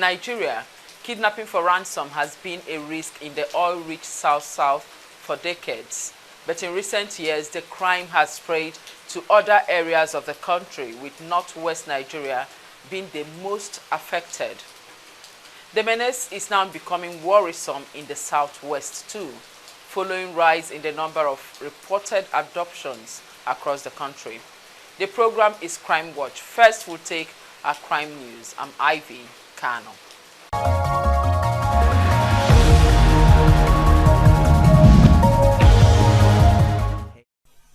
Nigeria, kidnapping for ransom has been a risk in the oil-rich South-South for decades. But in recent years, the crime has spread to other areas of the country, with northwest Nigeria being the most affected. The menace is now becoming worrisome in the southwest too, following rise in the number of reported abductions across the country. The program is Crime Watch. First, we'll take our crime news. I'm Ivy Kano.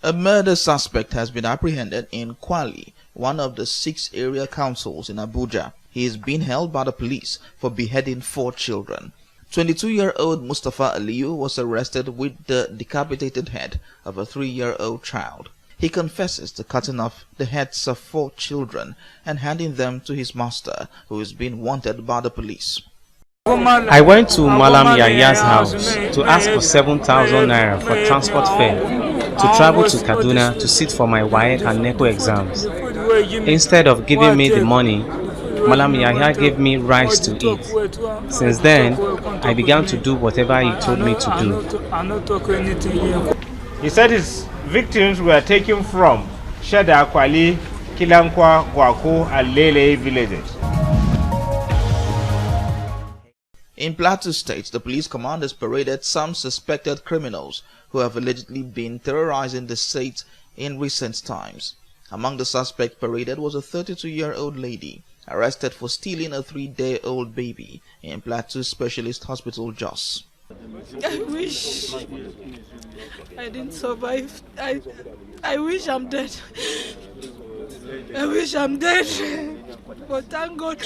A murder suspect has been apprehended in Kwali, one of the 6 area councils in Abuja. He is being held by the police for beheading 4 children. 22-year-old Mustafa Aliyu was arrested with the decapitated head of a 3-year-old child. He confesses to cutting off the heads of 4 children and handing them to his master, who is being wanted by the police. I went to Malam Yaya's house to ask for 7,000 naira for transport fare to travel to Kaduna to sit for my WAEC and NECO exams. Instead of giving me the money, Malam Yaya gave me rice to eat. Since then, I began to do whatever he told me to do. He said his victims were taken from Shada, Kwali, Kilankwa, Kwaku, and Lele villages. In Plateau State, the police commanders paraded some suspected criminals who have allegedly been terrorizing the state in recent times. Among the suspects paraded was a 32-year-old lady arrested for stealing a 3-day-old baby in Plateau Specialist Hospital, Jos. I wish I didn't survive. I wish I'm dead. I wish I'm dead. But thank God,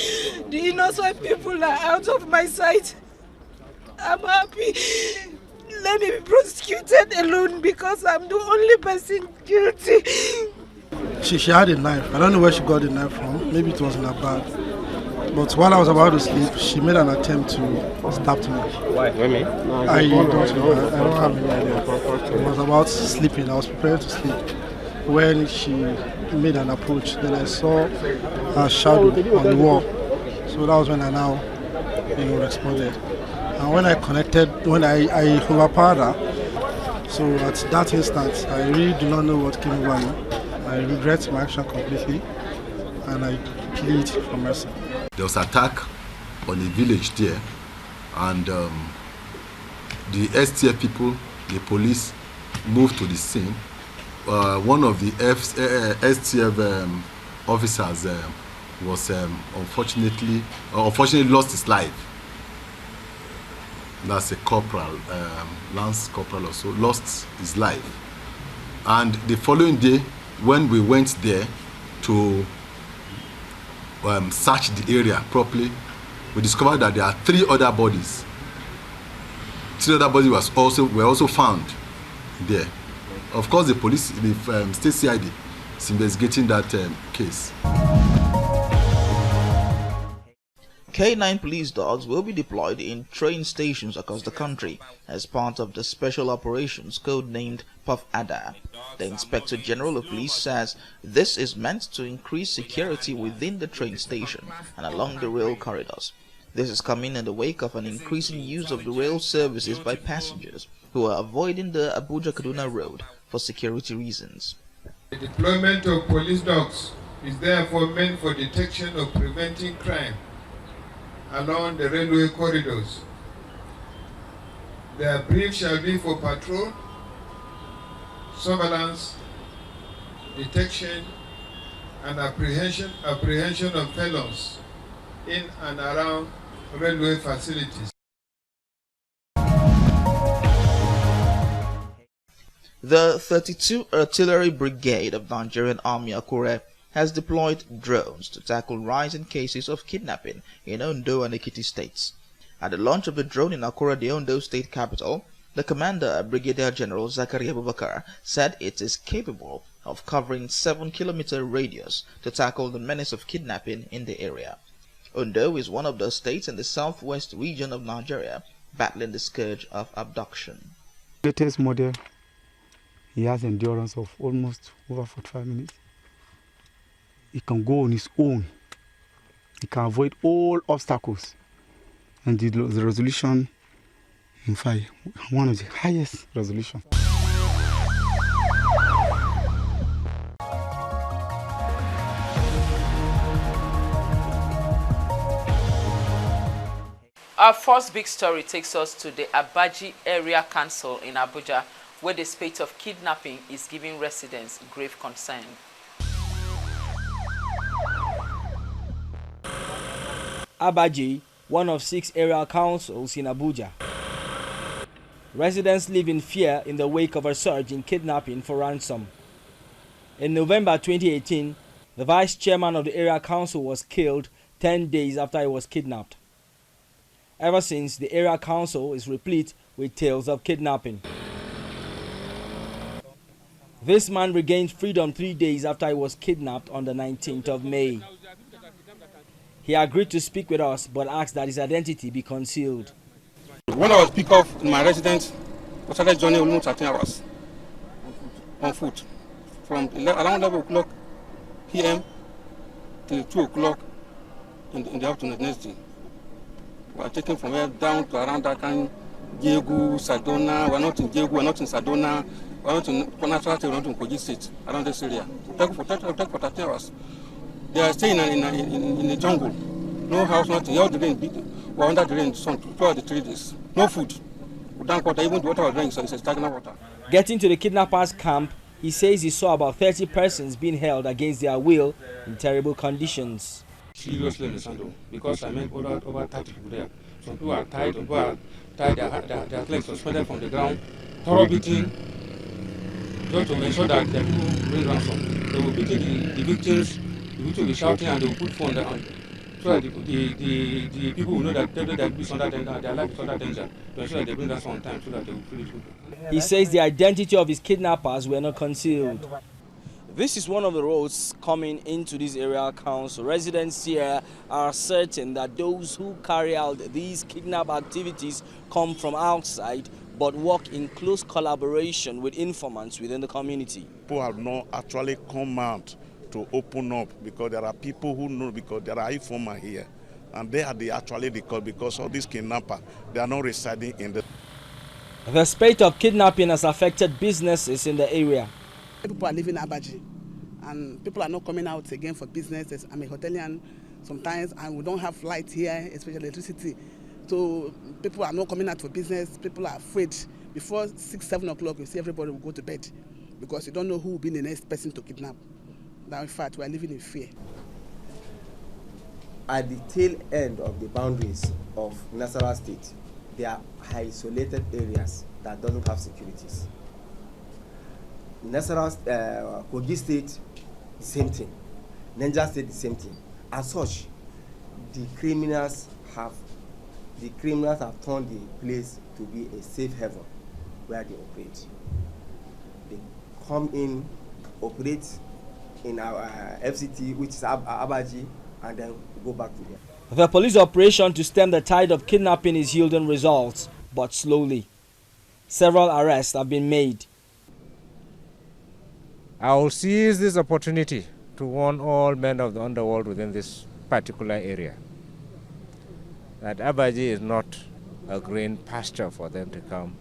the innocent people are out of my sight. I'm happy. Let me be prosecuted alone because I'm the only person guilty. She had a knife. I don't know where she got the knife from. Maybe it was in her bag. But while I was about to sleep, she made an attempt to stab me. Why? Women? I don't know. I don't have any idea. I was about sleeping. I was preparing to sleep when she made an approach. Then I saw a shadow on the wall. So that was when I now responded. And when I connected, when I overpowered her, so at that instant, I really do not know what came over me. I regret my action completely, and I plead for mercy. There was an attack on a village there, and the STF people, the police, moved to the scene. One of the STF officers was unfortunately lost his life. That's a corporal, Lance Corporal also, lost his life. And the following day, when we went there to search the area properly, we discovered that there are 3 other bodies. 3 other bodies were also found there. Of course, the police, the state CID, is investigating that case. K9 police dogs will be deployed in train stations across the country as part of the special operations codenamed Puff Adder. The Inspector General of Police says this is meant to increase security within the train station and along the rail corridors. This is coming in the wake of an increasing use of the rail services by passengers who are avoiding the Abuja-Kaduna road for security reasons. The deployment of police dogs is therefore meant for detection of preventing crime along the railway corridors. Their brief shall be for patrol, surveillance, detection, and apprehension of felons in and around railway facilities. The 32 Artillery Brigade of Nigerian Army Akure has deployed drones to tackle rising cases of kidnapping in Ondo and Ekiti states. At the launch of the drone in Akure, the Ondo state capital, the commander, Brigadier General Zakaria Abubakar, said it is capable of covering 7-kilometer radius to tackle the menace of kidnapping in the area. Ondo is one of the states in the southwest region of Nigeria battling the scourge of abduction. Latest model, he has endurance of almost over 45 minutes. He can go on his own you can avoid all obstacles. And the resolution, in fact, one of the highest resolution. Our first big story takes us to the Abaji Area Council in Abuja, where the spate of kidnapping is giving residents grave concern. Abaji, one of 6 area councils in Abuja. Residents live in fear in the wake of a surge in kidnapping for ransom. In November 2018, the vice chairman of the area council was killed 10 days after he was kidnapped. Ever since, the area council is replete with tales of kidnapping. This man regained freedom 3 days after he was kidnapped on the 19th of May. He agreed to speak with us but asked that his identity be concealed. When I was picked up in my residence, I started journey almost 13 hours on foot from around 11 o'clock p.m. till 2 o'clock in the afternoon the next day. We are taken from here down to around Dakan, Jegu, Sadona. We are not in Jegu, we are not in Sadona, we are not in Konatra, we are not in Kogi State, around this area. Take for 13 hours. They are staying in the jungle. No house, nothing. All the rain, we are under the rain throughout the 3 days. No food. We don't water, even the water we drink, so it's stagnant water. Getting to the kidnappers' camp, he says he saw about 30 persons being held against their will in terrible conditions. Seriously misunderstood because I met over 30 people there. Some people are tied, their legs suspended from the ground, thorough beating, just to ensure that the people bring ransom. They will beating the victims, the victims will be shouting and they will put phone down so that the people will know that their life is under danger, to ensure that they bring ransom on time so that they will free people. He says the identity of his kidnappers were not concealed. This is one of the roads coming into this area council. Residents here are certain that those who carry out these kidnap activities come from outside but work in close collaboration with informants within the community. People have not actually come out to open up because there are people who know, because there are informants here. And they are actually the cause because of this kidnapper. They are not residing in the... The spate of kidnapping has affected businesses in the area. People are leaving Abaji and people are not coming out again for business. I'm a hotelier sometimes and we don't have light here, especially electricity. So people are not coming out for business. People are afraid. Before 6, 7 o'clock, you see everybody will go to bed because you don't know who will be the next person to kidnap. Now, in fact, we are living in fear. At the tail end of the boundaries of Nasarawa State, there are isolated areas that doesn't have securities. Nasarawa, Kogi State, the same thing. Niger State, the same thing. As such, the criminals have turned the place to be a safe haven where they operate. They come in, operate in our FCT, which is Abaji, and then go back to them. The police operation to stem the tide of kidnapping is yielding results, but slowly. Several arrests have been made. I will seize this opportunity to warn all men of the underworld within this particular area that Abaji is not a green pasture for them to come,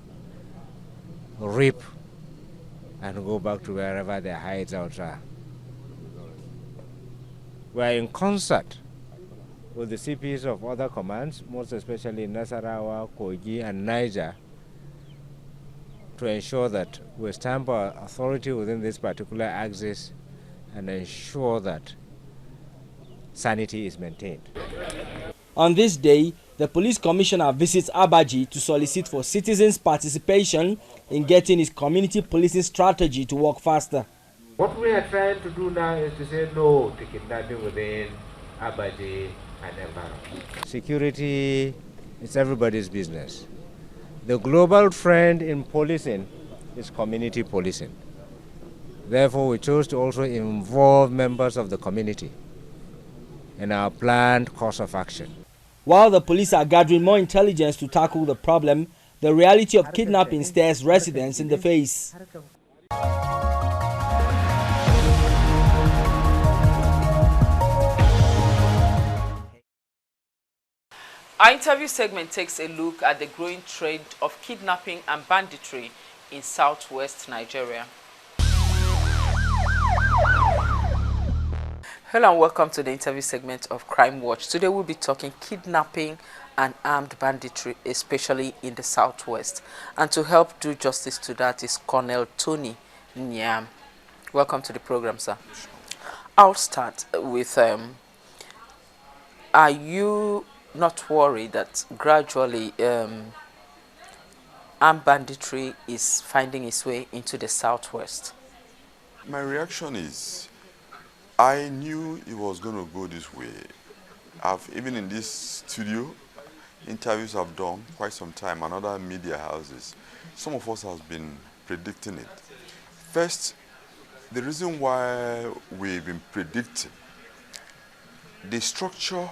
reap, and go back to wherever their hideouts are. We are in concert with the CPs of other commands, most especially Nasarawa, Kogi, and Niger, to ensure that we stamp our authority within this particular axis and ensure that sanity is maintained. On this day, the police commissioner visits Abaji to solicit for citizens' participation in getting his community policing strategy to work faster. What we are trying to do now is to say no to kidnapping within Abaji and environment. Security is everybody's business. The global trend in policing is community policing. Therefore, we chose to also involve members of the community in our planned course of action. While the police are gathering more intelligence to tackle the problem, the reality of kidnapping stares residents in the face. Our interview segment takes a look at the growing trend of kidnapping and banditry in southwest Nigeria. Hello and welcome to the interview segment of Crime Watch. Today we'll be talking kidnapping and armed banditry, especially in the southwest. And to help do justice to that is Colonel Tony Nyam. Welcome to the program, sir. I'll start with, are you not worried that gradually armed banditry is finding its way into the southwest? My reaction is, I knew it was going to go this way. Even in this studio, interviews I've done quite some time and other media houses, some of us have been predicting it. First, the reason why we've been predicting the structure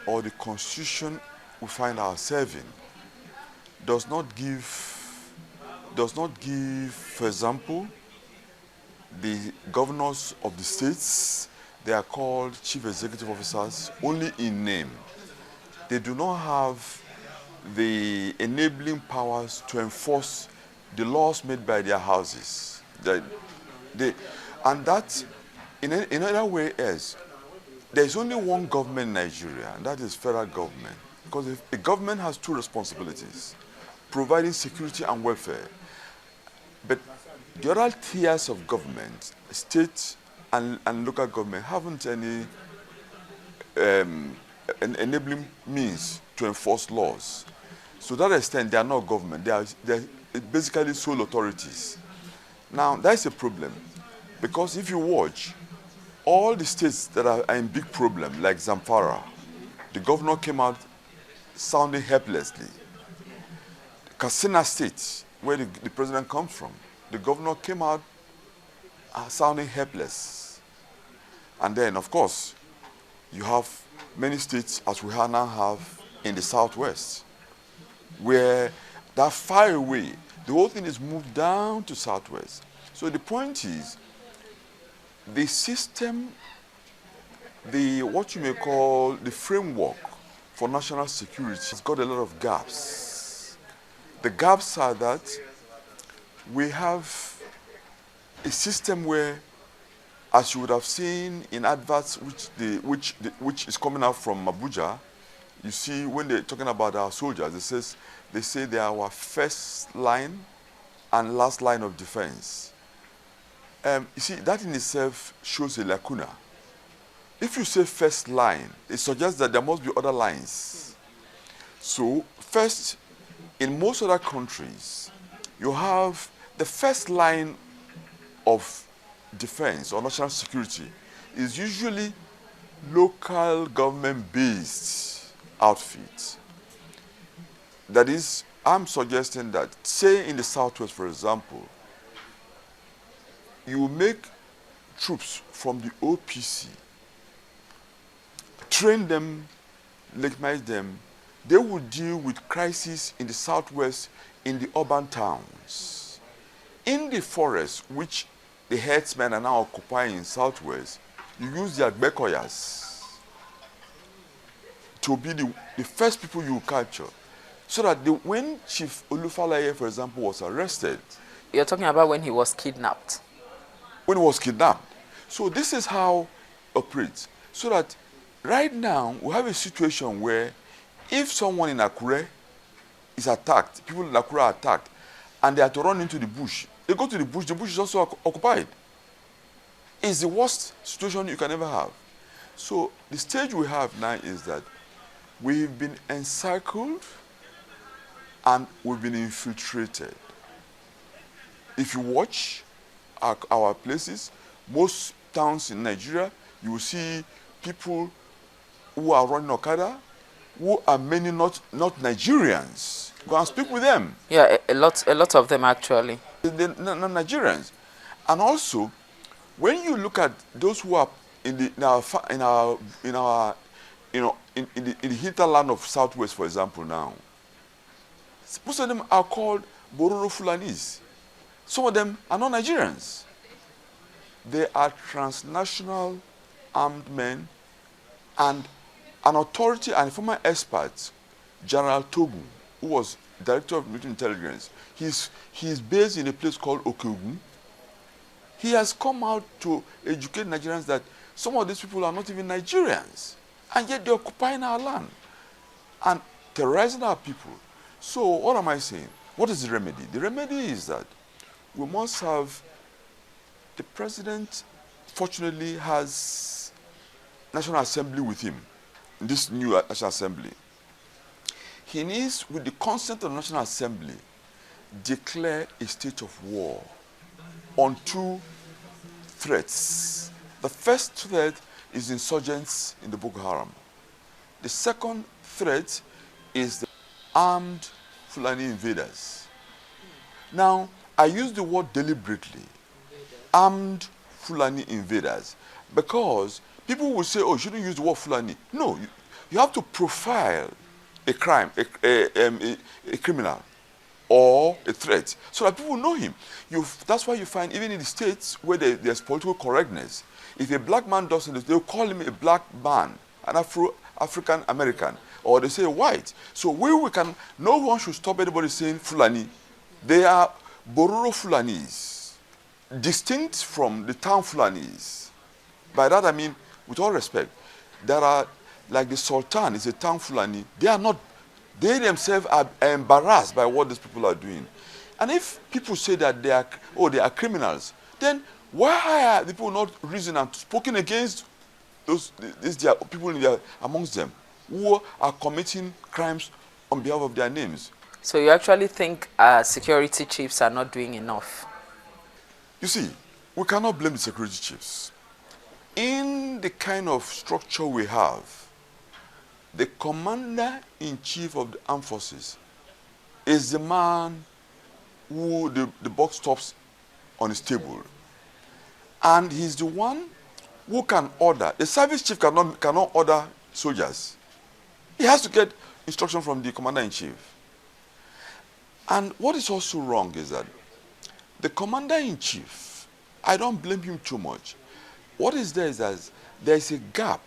or the constitution we find ourselves in does not give, for example, the governors of the states, they are called chief executive officers only in name. They do not have the enabling powers to enforce the laws made by their houses. And that, in another way, is there is only one government in Nigeria, and that is federal government. Because if the government has two responsibilities, providing security and welfare. But the other tiers of government, state and local government, haven't any enabling means to enforce laws. So to that extent, they are not government. They are basically sole authorities. Now, that's a problem. Because if you watch, all the states that are in big problem, like Zamfara, the governor came out sounding helplessly. Katsina State, where the president comes from, the governor came out sounding helpless. And then, of course, you have many states, as we now have in the southwest, where that far away, the whole thing is moved down to southwest. So the point is, the system, what you may call the framework for national security has got a lot of gaps. The gaps are that we have a system where, as you would have seen in adverts which is coming out from Abuja, you see when they're talking about our soldiers, they say they are our first line and last line of defense. You see, that in itself shows a lacuna. If you say first line, it suggests that there must be other lines. So first, in most other countries, you have the first line of defense or national security is usually local government-based outfits. That is, I'm suggesting that, say in the southwest, for example, you make troops from the OPC, train them, legitimize them, they will deal with crises in the southwest, in the urban towns. In the forest, which the herdsmen are now occupying in southwest, you use the Agbekoyas to be the first people you capture. So that when Chief Olufalaye, for example, was arrested. You're talking about when he was kidnapped. When he was kidnapped. So this is how it operates. So that right now, we have a situation where if someone in Akure is attacked, people in Akure are attacked, and they have to run into the bush, they go to the bush is also occupied. It's the worst situation you can ever have. So the stage we have now is that we've been encircled and we've been infiltrated. If you watch our places, most towns in Nigeria, you will see people who are running Okada, who are many not Nigerians. Go and speak with them. Yeah, a lot of them actually. They're not Nigerians. And also, when you look at those who are in the hinterland of Southwest, for example, now, most of them are called Bororo Fulanis. Some of them are not Nigerians. They are transnational armed men, and an authority and former experts General Togu, who was Director of Military Intelligence. He's based in a place called Okeogun. He has come out to educate Nigerians that some of these people are not even Nigerians, and yet they're occupying our land and terrorizing our people. So what am I saying? What is the remedy? The remedy is that we must have, the president fortunately has National Assembly with him, this new National Assembly. He needs, with the consent of the National Assembly, declare a state of war on two threats. The first threat is insurgents in the Boko Haram. The second threat is the armed Fulani invaders. Now, I use the word deliberately, armed Fulani invaders, because people will say, oh, you shouldn't use the word Fulani. No, you have to profile a crime, a criminal, or a threat, so that people know him. That's why you find, even in the states where there's political correctness, if a black man does something, they'll call him a black man, an African American, or they say white. So we can, no one should stop anybody saying Fulani. They are Bororo Fulanis, distinct from the town Fulanis. By that I mean, with all respect, there are, like the Sultan is a town Fulani. They themselves are embarrassed by what these people are doing. And if people say that they are criminals, then why are people not reasoning and spoken against these people amongst them who are committing crimes on behalf of their names? So you actually think security chiefs are not doing enough? You see, we cannot blame the security chiefs. In the kind of structure we have, the commander-in-chief of the armed forces is the man who the buck stops on his table. And he's the one who can order. The service chief cannot order soldiers. He has to get instruction from the commander-in-chief. And what is also wrong is that the commander-in-chief, I don't blame him too much. What is there is that there is a gap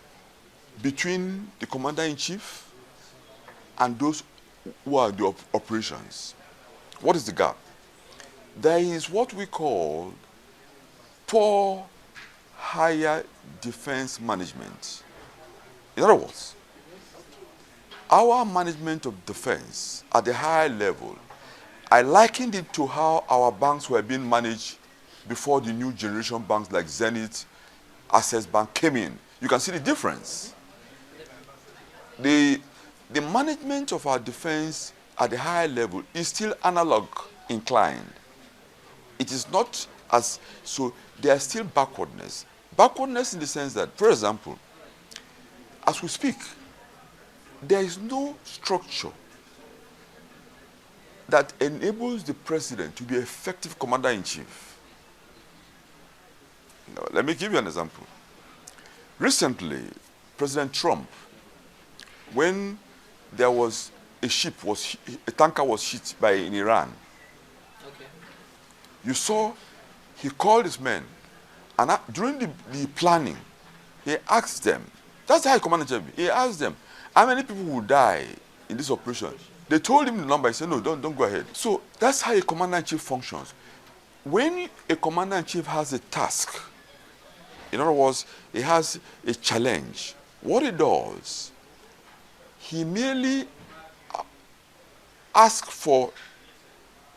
between the commander-in-chief and those who are the operations. What is the gap? There is what we call poor higher defense management. In other words, our management of defense at the higher level, I likened it to how our banks were being managed before the new generation banks like Zenith, Access Bank came in. You can see the difference. The management of our defense at the higher level is still analog inclined. It is not as, so there is still backwardness. Backwardness in the sense that, for example, as we speak, there is no structure that enables the president to be effective commander-in-chief. Now, let me give you an example. Recently, President Trump, when there was a tanker was hit in Iran, you saw he called his men, and during the planning, he asked them, that's how he commanded, he asked them, how many people will die in this operation? They told him the number. He said, no, don't go ahead. So that's how a commander-in-chief functions. When a commander-in-chief has a task, in other words, he has a challenge, what he does, he merely asks for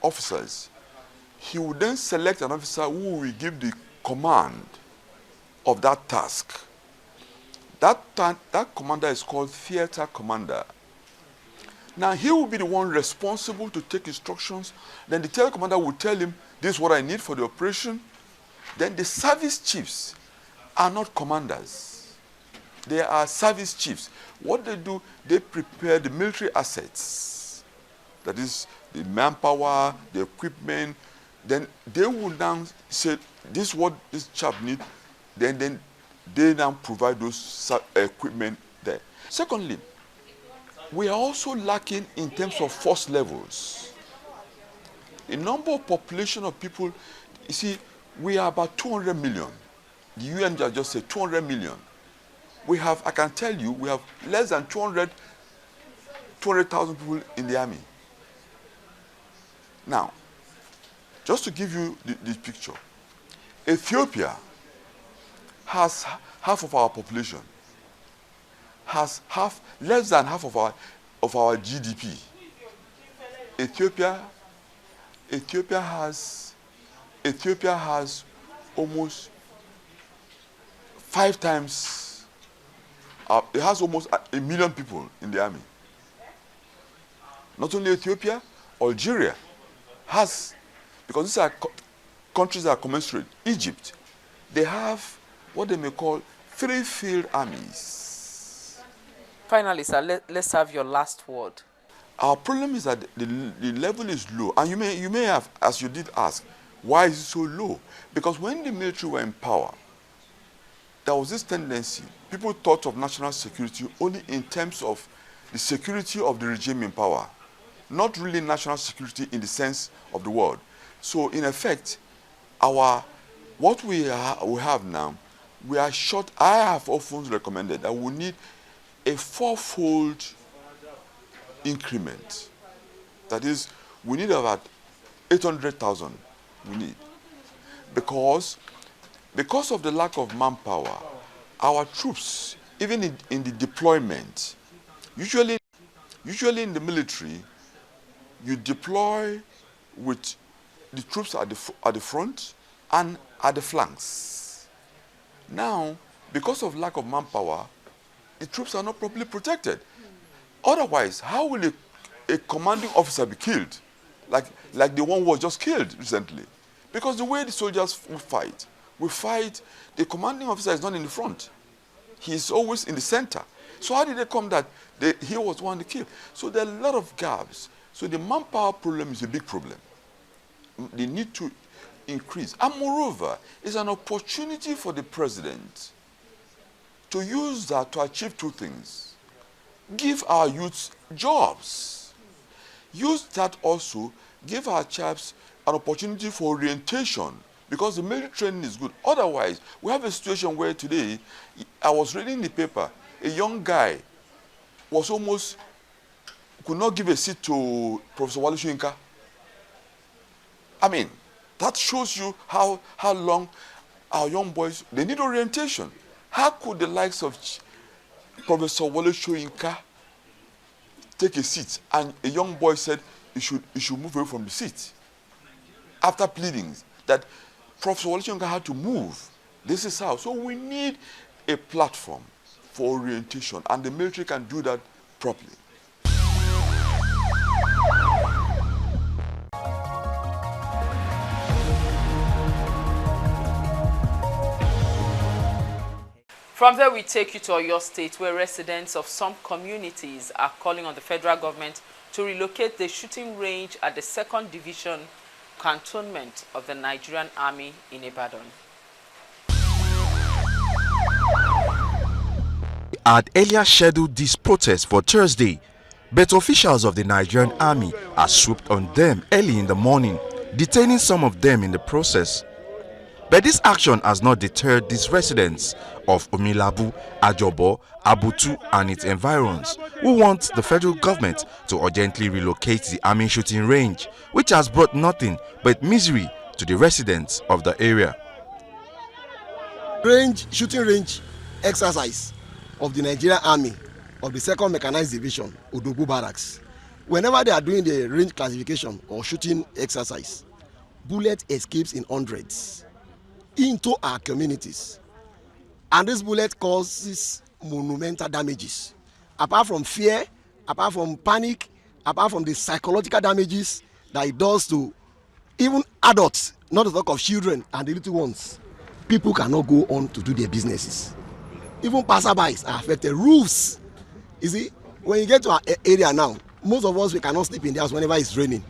officers. He will then select an officer who will give the command of that task. That commander is called theater commander. Now, he will be the one responsible to take instructions. Then the theater commander will tell him, this is what I need for the operation. Then the service chiefs are not commanders. They are service chiefs. What they do, they prepare the military assets. That is, the manpower, the equipment. Then they will now say, this is what this chap needs. Then they now provide those equipment there. Secondly, we are also lacking in terms of force levels. The number of population of people, you see, we are about 200 million. The UN just said 200 million. We have, I can tell you, we have less than 200 200,000 people in the army. Now, just to give you the picture, Ethiopia has half of our population, has less than half of our GDP. Ethiopia has almost 5 times. It has almost a million people in the army. Not only Ethiopia, Algeria has, because these are countries that are commensurate. Egypt, they have what they may call 3 field armies. Finally, sir, let's have your last word. Our problem is that the level is low, and you may have, as you did ask, why is it so low? Because when the military were in power, there was this tendency. People thought of national security only in terms of the security of the regime in power, not really national security in the sense of the word. So, in effect, what we have now, we are short. I have often recommended that we need a 4-fold increment. That is, we need about 800,000. We need, because of the lack of manpower, our troops, even in the deployment, usually in the military, you deploy with the troops at the front and at the flanks. Now, because of lack of manpower, the troops are not properly protected. Otherwise, how will a commanding officer be killed, like the one who was just killed recently? Because the way the soldiers fight, the commanding officer is not in the front. He is always in the center. So how did they come that he was one to kill? So there are a lot of gaps. So the manpower problem is a big problem. They need to increase. And moreover, it's an opportunity for the president to use that to achieve 2 things. Give our youths jobs. Use that also, give our chaps an opportunity for orientation, because the military training is good. Otherwise, we have a situation where today, I was reading the paper, a young guy could not give a seat to Professor Wale Soyinka. I mean, that shows you how long our young boys, they need orientation. How could the likes of Professor Wale Soyinka take a seat, and a young boy said he should move away from the seat after pleadings that Professor Wale Soyinka had to move? This is how. So we need a platform for orientation, and the military can do that properly. From there, we take you to Oyo State, where residents of some communities are calling on the federal government to relocate the shooting range at the 2nd Division cantonment of the Nigerian Army in Ibadan. Had earlier scheduled this protest for Thursday, but officials of the Nigerian Army are swooped on them early in the morning, detaining some of them in the process. But this action has not deterred these residents of Omilabu, Ajobo, Abutu and its environs, who want the federal government to urgently relocate the army shooting range, which has brought nothing but misery to the residents of the area. Shooting range exercise of the Nigerian Army of the 2nd Mechanized Division, Odogwu Barracks. Whenever they are doing the range classification or shooting exercise, bullet escapes in hundreds into our communities, and this bullet causes monumental damages. Apart from fear, apart from panic, apart from the psychological damages that it does to even adults, not to talk of children and the little ones, people cannot go on to do their businesses. Even passerbys are affected. Roofs, you see, when you get to our area now, most of us, we cannot sleep in the house whenever it's raining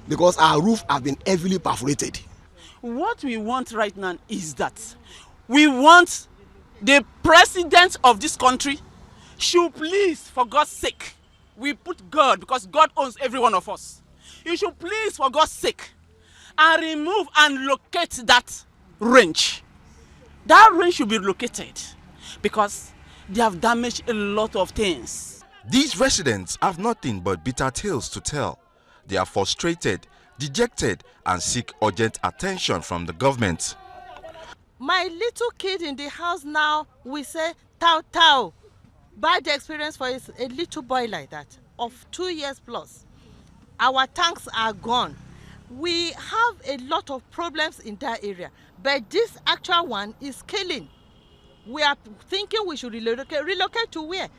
because our roof have been heavily perforated. What we want right now is that we want the president of this country should please, for God's sake, we put God because God owns every one of us. You should please, for God's sake, and remove and locate that range. That range should be located because they have damaged a lot of things. These residents have nothing but bitter tales to tell. They are frustrated, dejected, and seek urgent attention from the government. My little kid in the house now, we say, tau tau. Bad experience for a little boy like that, of 2 years plus. Our tanks are gone. We have a lot of problems in that area, but this actual one is killing. We are thinking we should relocate to where?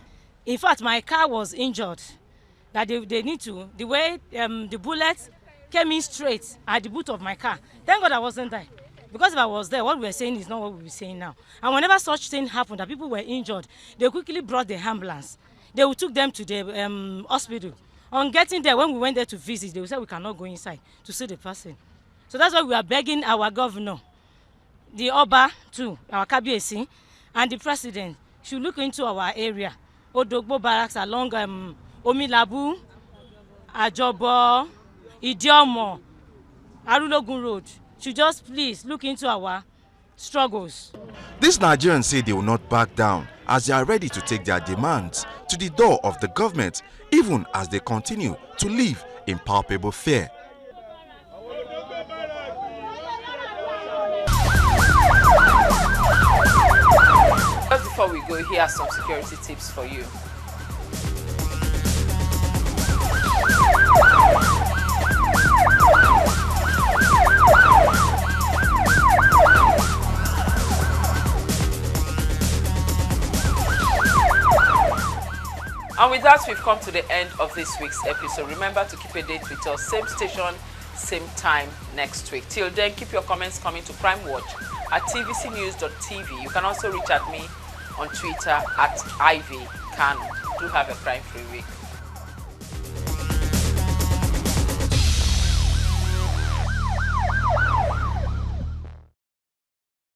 In fact, my car was injured. That they need to, the way the bullets came in straight at the boot of my car. Thank God I wasn't there. Because if I was there, what we were saying is not what we're saying now. And whenever such thing happened, that people were injured, they quickly brought the ambulance. They took them to the hospital. On getting there, when we went there to visit, they said we cannot go inside to see the person. So that's why we are begging our governor, the Oba too, our Kabiesi, and the president should look into our area. Odogbo barracks along Omilabu, Ajobo, Idiomo, Arulogun Road. Should just please look into our struggles. These Nigerians say they will not back down as they are ready to take their demands to the door of the government, even as they continue to live in palpable fear. Just before we go, here are some security tips for you. And with that, we've come to the end of this week's episode. Remember to keep a date with us, same station, same time next week. Till then, keep your comments coming to Crime Watch at tvcnews.tv. You can also reach at me on Twitter at Ivy Kanu. Do have a crime-free week.